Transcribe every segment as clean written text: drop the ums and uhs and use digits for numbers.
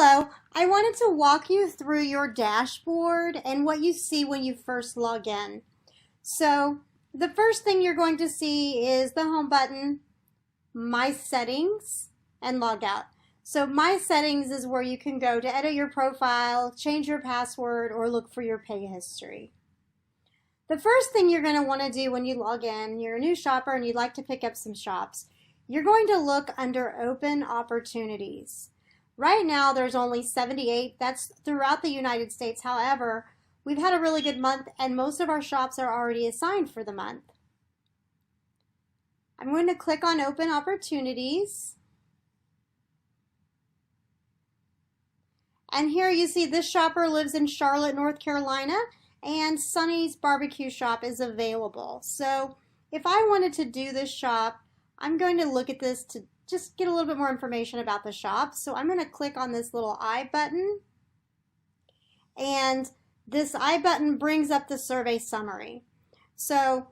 Hello, I wanted to walk you through your dashboard and what you see when you first log in. So the first thing you're going to see is the home button, My Settings, and Log Out. So My Settings is where you can go to edit your profile, change your password, or look for your pay history. The first thing you're going to want to do when you log in, you're a new shopper and you'd like to pick up some shops, you're going to look under Open Opportunities. Right now, there's only 78. That's throughout the United States. However, we've had a really good month, and most of our shops are already assigned for the month. I'm going to click on Open Opportunities. And here you see this shopper lives in Charlotte, North Carolina, and Sonny's Barbecue Shop is available. So if I wanted to do this shop, I'm going to look at this to just get a little bit more information about the shop. So I'm going to click on this little I button, and this I button brings up the survey summary. So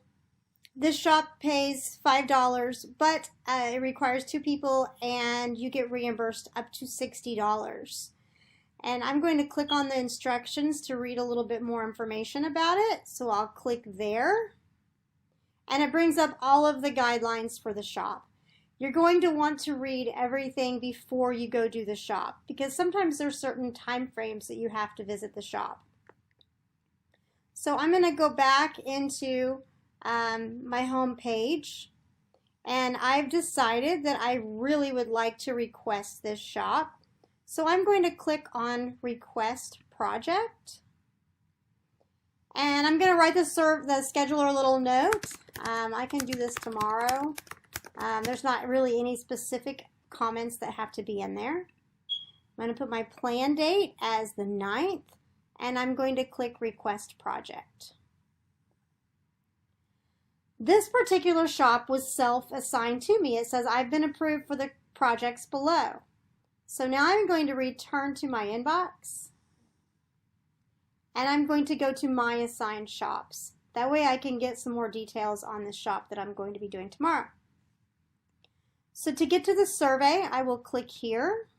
this shop pays $5, but it requires 2 people and you get reimbursed up to $60. And I'm going to click on the instructions to read a little bit more information about it. So I'll click there, and it brings up all of the guidelines for the shop. You're going to want to read everything before you go do the shop, because sometimes there's certain time frames that you have to visit the shop. So I'm going to go back into my home page, and I've decided that I really would like to request this shop. So I'm going to click on Request Project, and I'm going to write the scheduler a little note. I can do this tomorrow. There's not really any specific comments that have to be in there. I'm going to put my plan date as the 9th, and I'm going to click Request Project. This particular shop was self-assigned to me. It says I've been approved for the projects below. So now I'm going to return to my inbox, and I'm going to go to My Assigned Shops. That way I can get some more details on the shop that I'm going to be doing tomorrow. So to get to the survey, I will click here.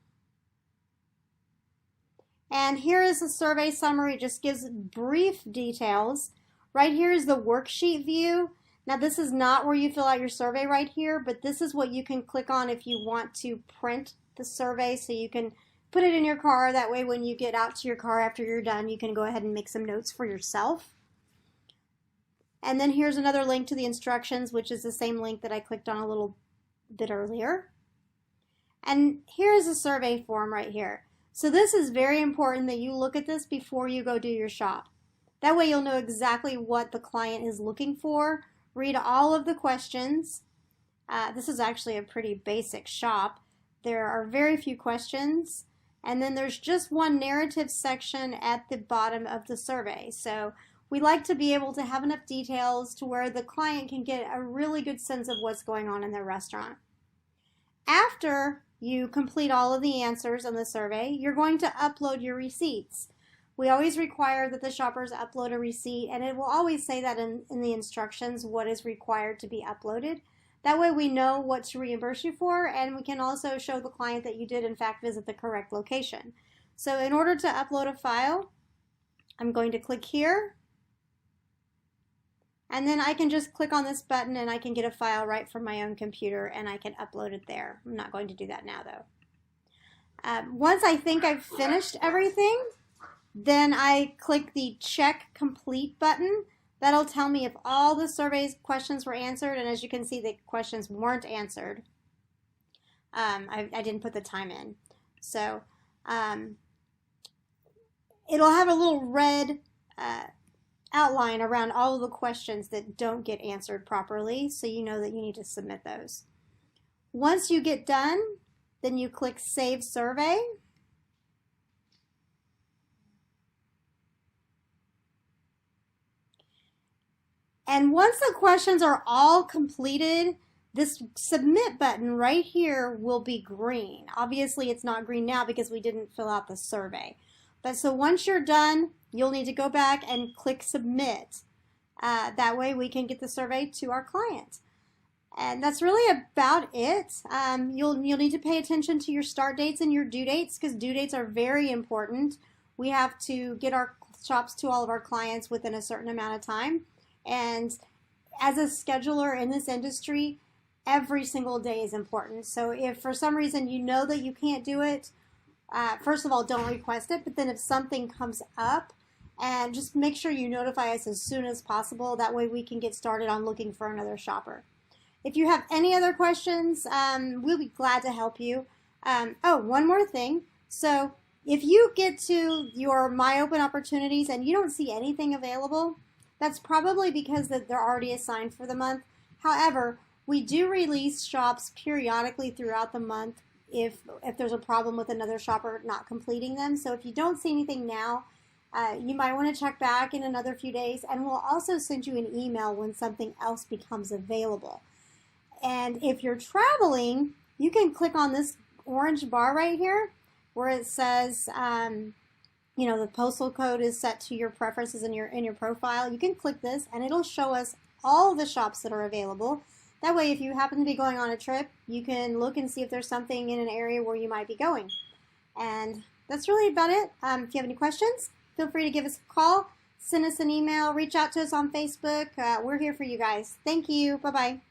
And here is the survey summary. It just gives brief details. Right here is the worksheet view. Now this is not where you fill out your survey right here, but this is what you can click on if you want to print the survey, so you can put it in your car. That way when you get out to your car after you're done, you can go ahead and make some notes for yourself. And then here's another link to the instructions, which is the same link that I clicked on a little bit earlier. And here's a survey form right here. So this is very important that you look at this before you go do your shop. That way you'll know exactly what the client is looking for. Read all of the questions. This is actually a pretty basic shop. There are very few questions, and then there's just one narrative section at the bottom of the survey. So we like to be able to have enough details to where the client can get a really good sense of what's going on in their restaurant. After you complete all of the answers in the survey, you're going to upload your receipts. We always require that the shoppers upload a receipt, and it will always say that in the instructions what is required to be uploaded. That way we know what to reimburse you for, and we can also show the client that you did in fact visit the correct location. So in order to upload a file, I'm going to click here, and then I can just click on this button and I can get a file right from my own computer and I can upload it there. I'm not going to do that now though. Once I think I've finished everything, then I click the Check Complete button. That'll tell me if all the survey's questions were answered, and as you can see, the questions weren't answered. I didn't put the time in. So it'll have a little red outline around all of the questions that don't get answered properly, so you know that you need to submit those. Once you get done, then you click Save Survey. And once the questions are all completed, this submit button right here will be green. Obviously it's not green now because we didn't fill out the survey. But so once you're done, you'll need to go back and click submit. That way we can get the survey to our client. And that's really about it. You'll need to pay attention to your start dates and your due dates because due dates are very important. We have to get our shops to all of our clients within a certain amount of time. And as a scheduler in this industry, every single day is important. So if for some reason you know that you can't do it, first of all, don't request it. But then if something comes up, and just make sure you notify us as soon as possible. That way we can get started on looking for another shopper. If you have any other questions, we'll be glad to help you. Oh, one more thing. So if you get to your My Open Opportunities and you don't see anything available, that's probably because that they're already assigned for the month. However, we do release shops periodically throughout the month if there's a problem with another shopper not completing them. So if you don't see anything now, you might want to check back in another few days, and we'll also send you an email when something else becomes available. And if you're traveling, you can click on this orange bar right here where it says, the postal code is set to your preferences in your profile. You can click this, and it'll show us all the shops that are available. That way, if you happen to be going on a trip, you can look and see if there's something in an area where you might be going. And that's really about it. If you have any questions, feel free to give us a call, send us an email, reach out to us on Facebook. We're here for you guys. Thank you. Bye-bye.